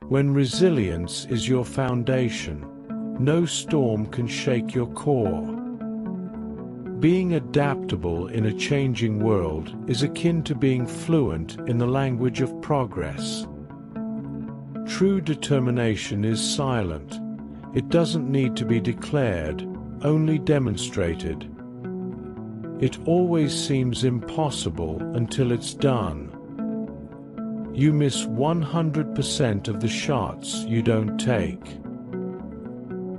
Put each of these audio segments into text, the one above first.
When resilience is your foundation, no storm can shake your core. Being adaptable in a changing world is akin to being fluent in the language of progress. True determination is silent. It doesn't need to be declared, only demonstrated. It always seems impossible until it's done. You miss 100% of the shots you don't take.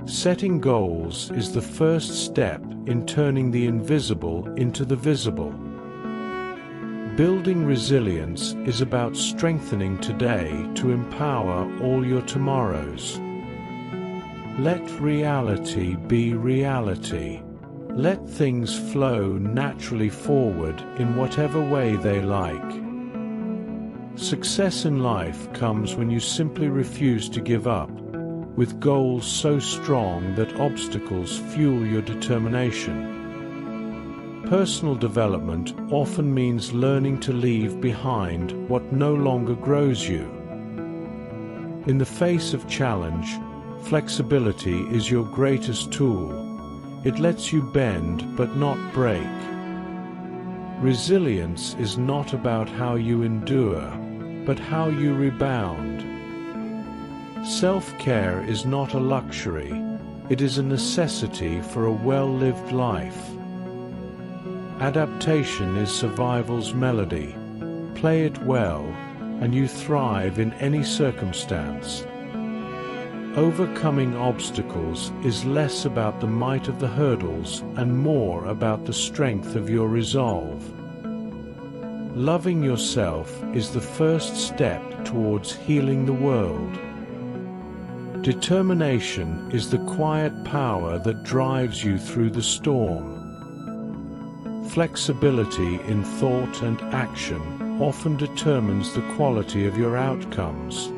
Setting goals is the first step in turning the invisible into the visible. Building resilience is about strengthening today to empower all your tomorrows. Let reality be reality. Let things flow naturally forward in whatever way they like. Success in life comes when you simply refuse to give up, with goals so strong that obstacles fuel your determination. Personal development often means learning to leave behind what no longer grows you. In the face of challenge, flexibility is your greatest tool. It lets you bend but not break. Resilience is not about how you endure, but how you rebound. Self-care is not a luxury, it is a necessity for a well-lived life. Adaptation is survival's melody. Play it well, and you thrive in any circumstance. Overcoming obstacles is less about the might of the hurdles and more about the strength of your resolve. Loving yourself is the first step towards healing the world. Determination is the quiet power that drives you through the storm. Flexibility in thought and action often determines the quality of your outcomes.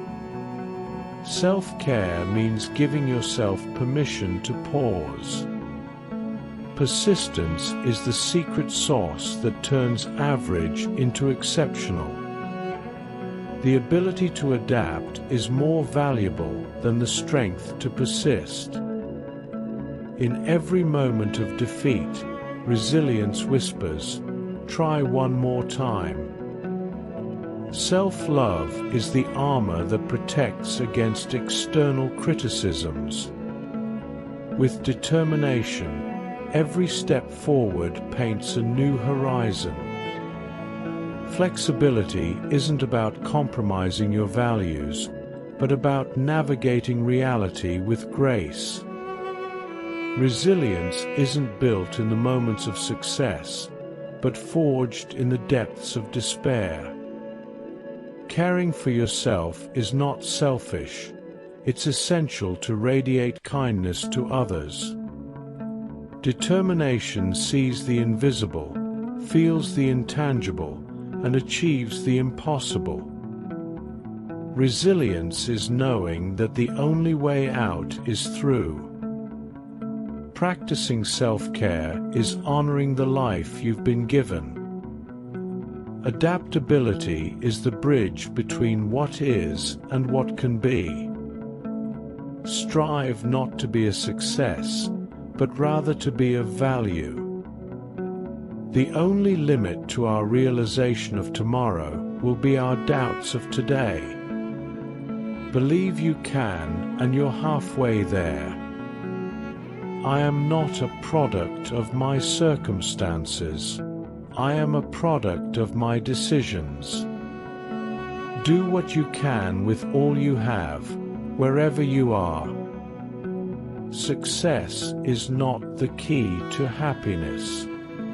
Self-care means giving yourself permission to pause. Persistence is the secret sauce that turns average into exceptional. The ability to adapt is more valuable than the strength to persist. In every moment of defeat, resilience whispers, "Try one more time." Self-love is the armor that protects against external criticisms. With determination, every step forward paints a new horizon. Flexibility isn't about compromising your values, but about navigating reality with grace. Resilience isn't built in the moments of success, but forged in the depths of despair. Caring for yourself is not selfish. It's essential to radiate kindness to others. Determination sees the invisible, feels the intangible, and achieves the impossible. Resilience is knowing that the only way out is through. Practicing self-care is honoring the life you've been given. Adaptability is the bridge between what is and what can be. Strive not to be a success, but rather to be of value. The only limit to our realization of tomorrow will be our doubts of today. Believe you can, and you're halfway there. I am not a product of my circumstances. I am a product of my decisions. Do what you can with all you have, wherever you are. Success is not the key to happiness.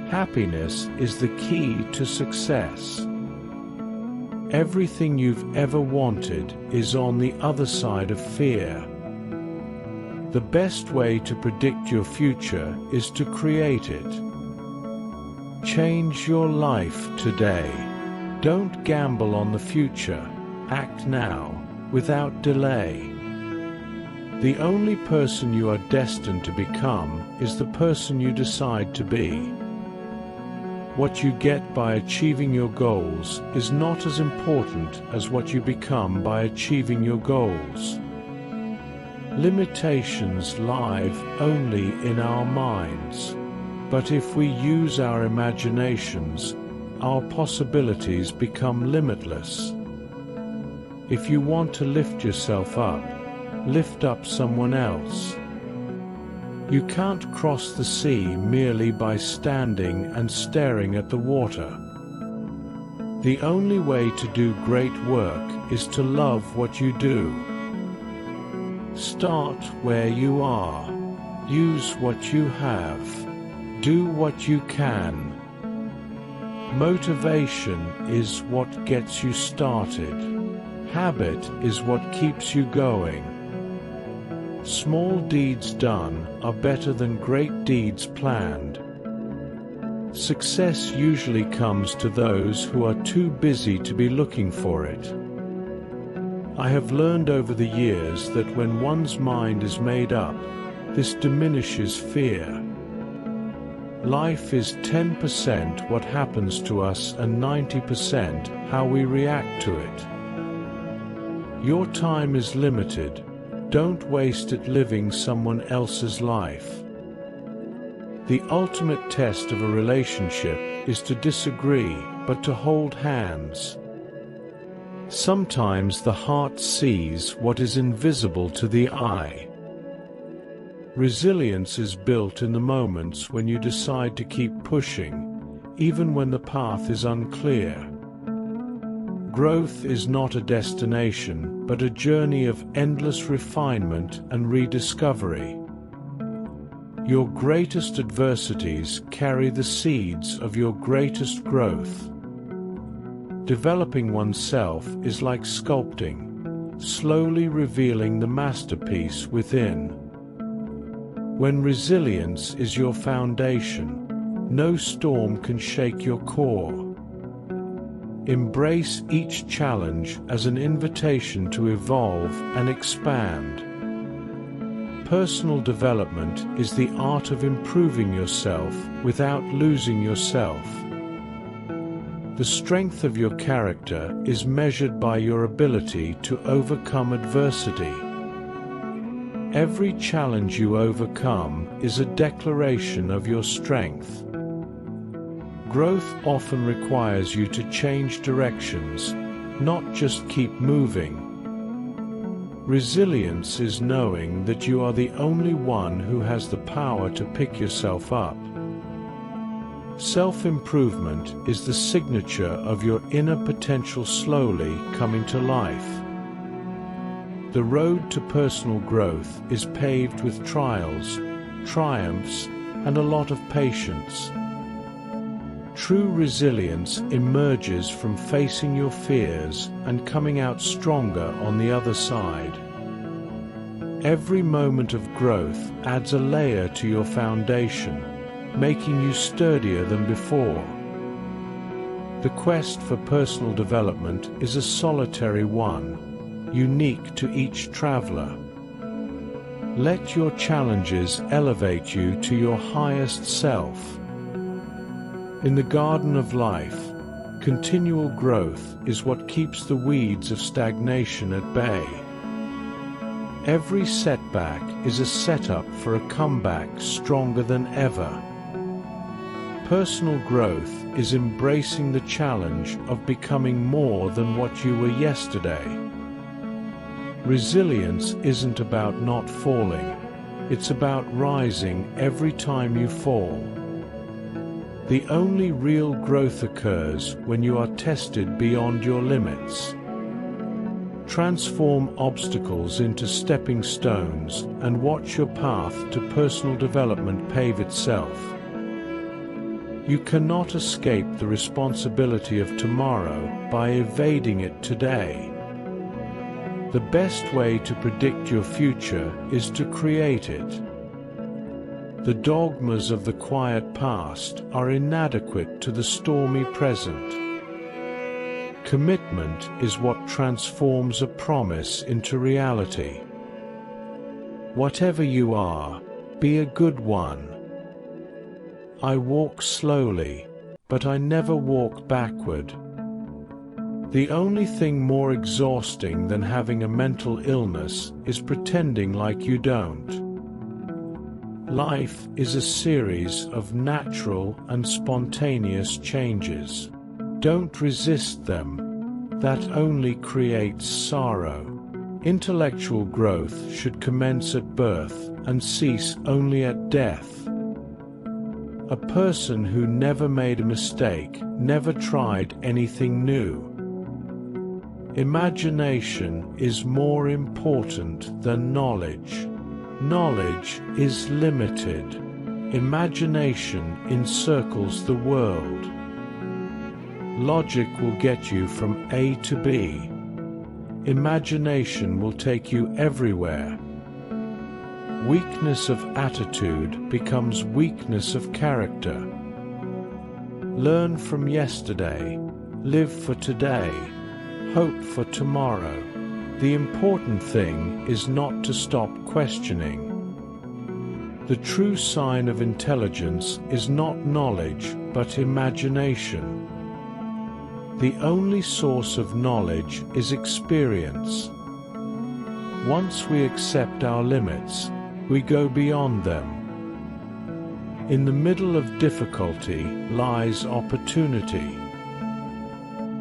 Happiness is the key to success. Everything you've ever wanted is on the other side of fear. The best way to predict your future is to create it. Change your life today. Don't gamble on the future. Act now, without delay. The only person you are destined to become is the person you decide to be. What you get by achieving your goals is not as important as what you become by achieving your goals. Limitations lie only in our minds. But if we use our imaginations, our possibilities become limitless. If you want to lift yourself up, lift up someone else. You can't cross the sea merely by standing and staring at the water. The only way to do great work is to love what you do. Start where you are. Use what you have. Do what you can. Motivation is what gets you started. Habit is what keeps you going. Small deeds done are better than great deeds planned. Success usually comes to those who are too busy to be looking for it. I have learned over the years that when one's mind is made up, this diminishes fear. Life is 10% what happens to us and 90% how we react to it. Your time is limited. Don't waste it living someone else's life. The ultimate test of a relationship is to disagree, but to hold hands. Sometimes the heart sees what is invisible to the eye. Resilience is built in the moments when you decide to keep pushing, even when the path is unclear. Growth is not a destination, but a journey of endless refinement and rediscovery. Your greatest adversities carry the seeds of your greatest growth. Developing oneself is like sculpting, slowly revealing the masterpiece within. When resilience is your foundation, no storm can shake your core. Embrace each challenge as an invitation to evolve and expand. Personal development is the art of improving yourself without losing yourself. The strength of your character is measured by your ability to overcome adversity. Every challenge you overcome is a declaration of your strength. Growth often requires you to change directions, not just keep moving. Resilience is knowing that you are the only one who has the power to pick yourself up. Self-improvement is the signature of your inner potential slowly coming to life. The road to personal growth is paved with trials, triumphs, and a lot of patience. True resilience emerges from facing your fears and coming out stronger on the other side. Every moment of growth adds a layer to your foundation, making you sturdier than before. The quest for personal development is a solitary one, unique to each traveler. Let your challenges elevate you to your highest self. In the garden of life, continual growth is what keeps the weeds of stagnation at bay. Every setback is a setup for a comeback stronger than ever. Personal growth is embracing the challenge of becoming more than what you were yesterday. Resilience isn't about not falling, it's about rising every time you fall. The only real growth occurs when you are tested beyond your limits. Transform obstacles into stepping stones and watch your path to personal development pave itself. You cannot escape the responsibility of tomorrow by evading it today. The best way to predict your future is to create it. The dogmas of the quiet past are inadequate to the stormy present. Commitment is what transforms a promise into reality. Whatever you are, be a good one. I walk slowly, but I never walk backward. The only thing more exhausting than having a mental illness is pretending like you don't. Life is a series of natural and spontaneous changes. Don't resist them. That only creates sorrow. Intellectual growth should commence at birth and cease only at death. A person who never made a mistake never tried anything new. Imagination is more important than knowledge. Knowledge is limited. Imagination encircles the world. Logic will get you from A to B. Imagination will take you everywhere. Weakness of attitude becomes weakness of character. Learn from yesterday. Live for today. Hope for tomorrow. The important thing is not to stop questioning. The true sign of intelligence is not knowledge, but imagination. The only source of knowledge is experience. Once we accept our limits, we go beyond them. In the middle of difficulty lies opportunity.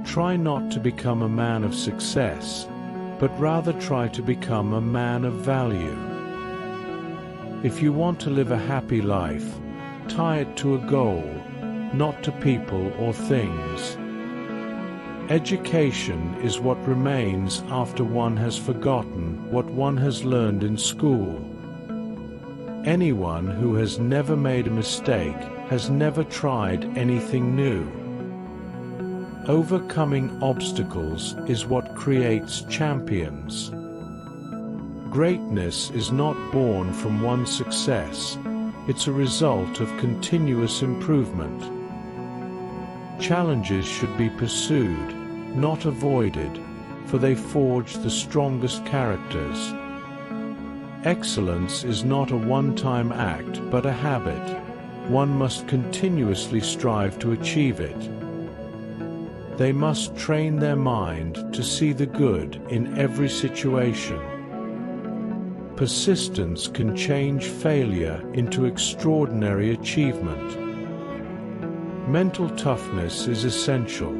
Try not to become a man of success, but rather try to become a man of value. If you want to live a happy life, tie it to a goal, not to people or things. Education is what remains after one has forgotten what one has learned in school. Anyone who has never made a mistake has never tried anything new. Overcoming obstacles is what creates champions. Greatness is not born from one success, it's a result of continuous improvement. Challenges should be pursued, not avoided, for they forge the strongest characters. Excellence is not a one-time act, but a habit. One must continuously strive to achieve it. They must train their mind to see the good in every situation. Persistence can change failure into extraordinary achievement. Mental toughness is essential.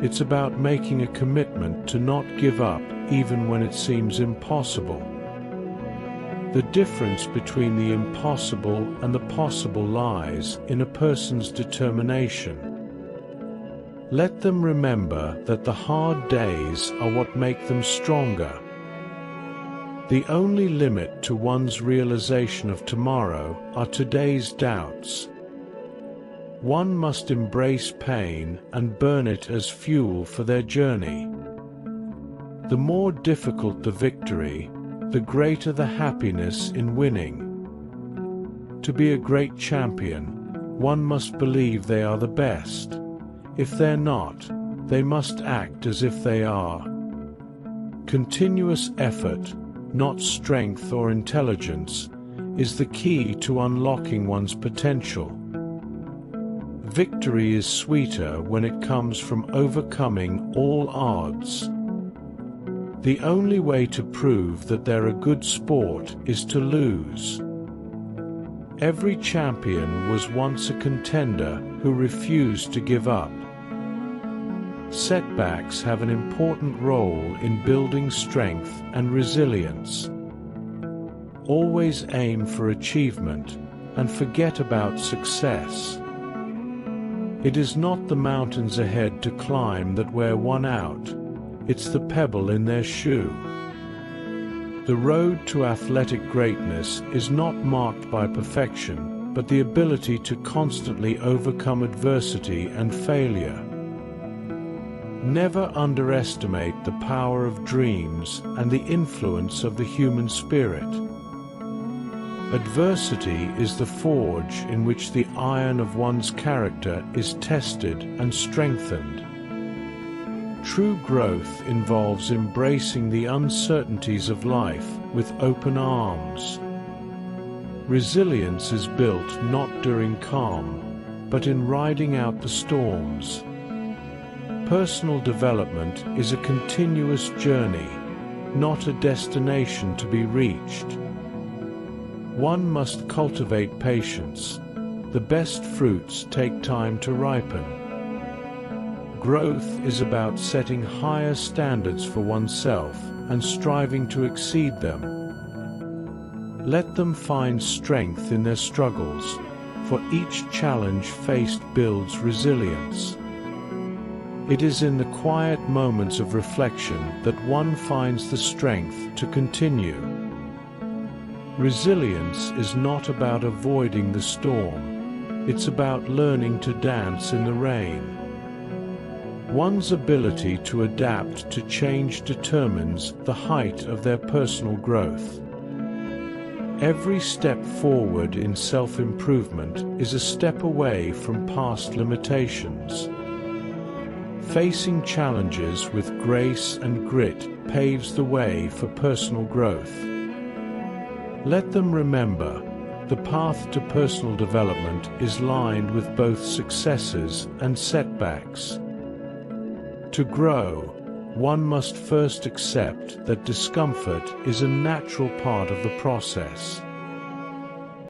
It's about making a commitment to not give up even when it seems impossible. The difference between the impossible and the possible lies in a person's determination. Let them remember that the hard days are what make them stronger. The only limit to one's realization of tomorrow are today's doubts. One must embrace pain and burn it as fuel for their journey. The more difficult the victory, the greater the happiness in winning. To be a great champion, one must believe they are the best. If they're not, they must act as if they are. Continuous effort, not strength or intelligence, is the key to unlocking one's potential. Victory is sweeter when it comes from overcoming all odds. The only way to prove that they're a good sport is to lose. Every champion was once a contender who refused to give up. Setbacks have an important role in building strength and resilience. Always aim for achievement and forget about success. It is not the mountains ahead to climb that wear one out, it's the pebble in their shoe. The road to athletic greatness is not marked by perfection, but the ability to constantly overcome adversity and failure. Never underestimate the power of dreams and the influence of the human spirit. Adversity is the forge in which the iron of one's character is tested and strengthened. True growth involves embracing the uncertainties of life with open arms. Resilience is built not during calm, but in riding out the storms. Personal development is a continuous journey, not a destination to be reached. One must cultivate patience. The best fruits take time to ripen. Growth is about setting higher standards for oneself and striving to exceed them. Let them find strength in their struggles, for each challenge faced builds resilience. It is in the quiet moments of reflection that one finds the strength to continue. Resilience is not about avoiding the storm. It's about learning to dance in the rain. One's ability to adapt to change determines the height of their personal growth. Every step forward in self-improvement is a step away from past limitations. Facing challenges with grace and grit paves the way for personal growth. Let them remember, the path to personal development is lined with both successes and setbacks. To grow, one must first accept that discomfort is a natural part of the process.